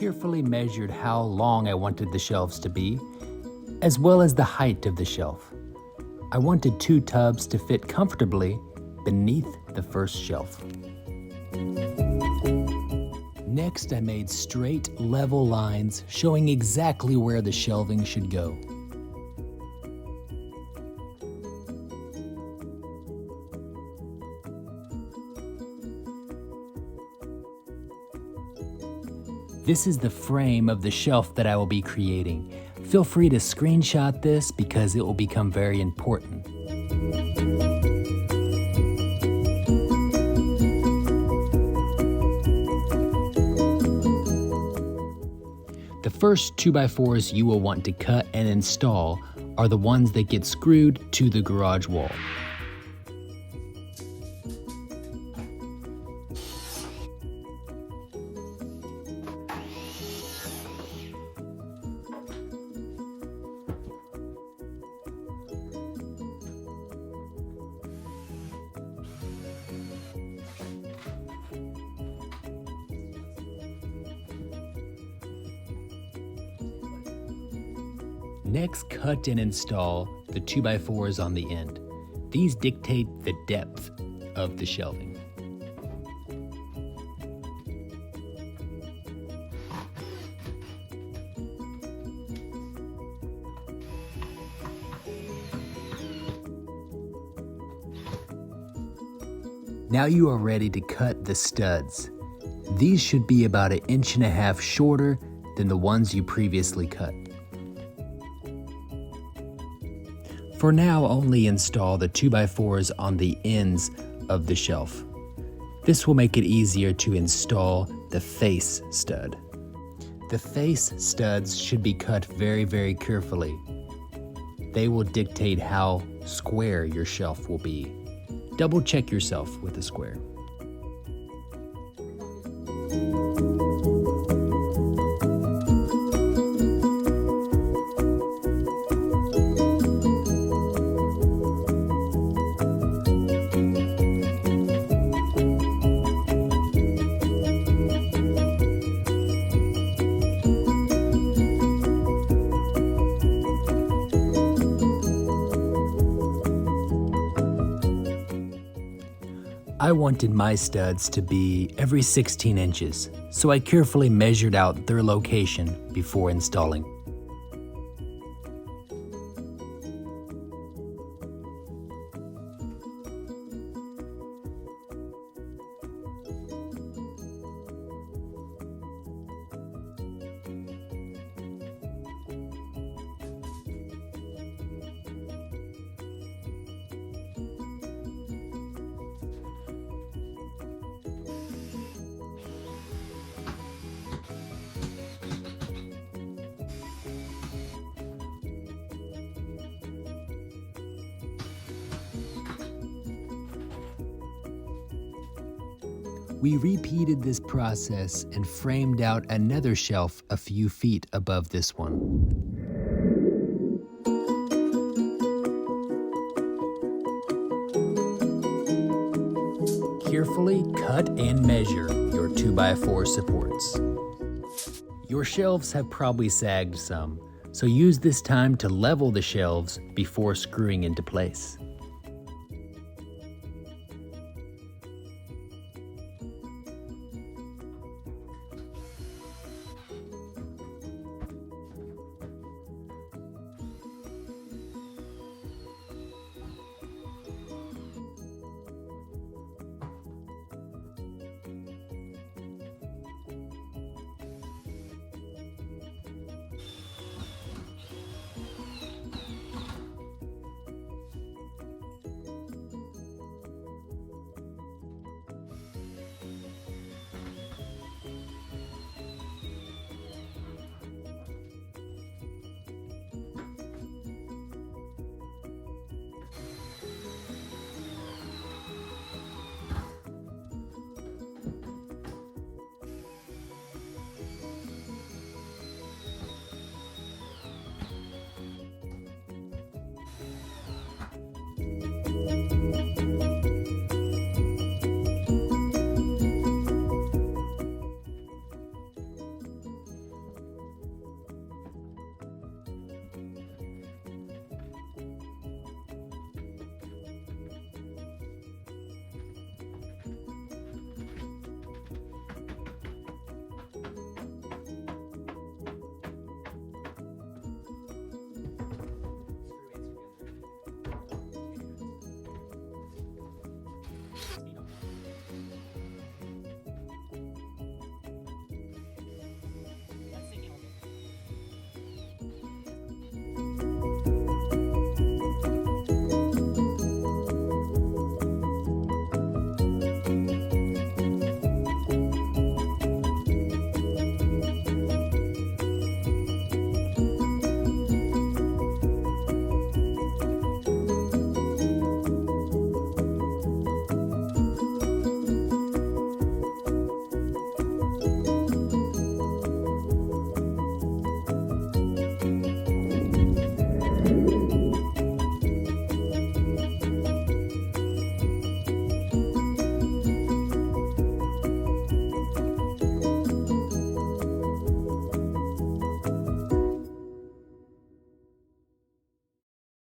carefully measured how long I wanted the shelves to be, as well as the height of the shelf. I wanted 2 tubs to fit comfortably beneath the first shelf. Next, I made straight, level lines showing exactly where the shelving should go. This is the frame of the shelf that I will be creating. Feel free to screenshot this because it will become very important. The first 2x4s you will want to cut and install are the ones that get screwed to the garage wall. Next, cut and install the 2x4s on the end. These dictate the depth of the shelving. Now you are ready to cut the studs. These should be about 1.5 inches shorter than the ones you previously cut. For now, only install the 2x4s on the ends of the shelf. This will make it easier to install the face stud. The face studs should be cut very, very carefully. They will dictate how square your shelf will be. Double check yourself with a square. I wanted my studs to be every 16 inches, so I carefully measured out their location before installing. We repeated this process and framed out another shelf a few feet above this one. Carefully cut and measure your 2x4 supports. Your shelves have probably sagged some, so use this time to level the shelves before screwing into place.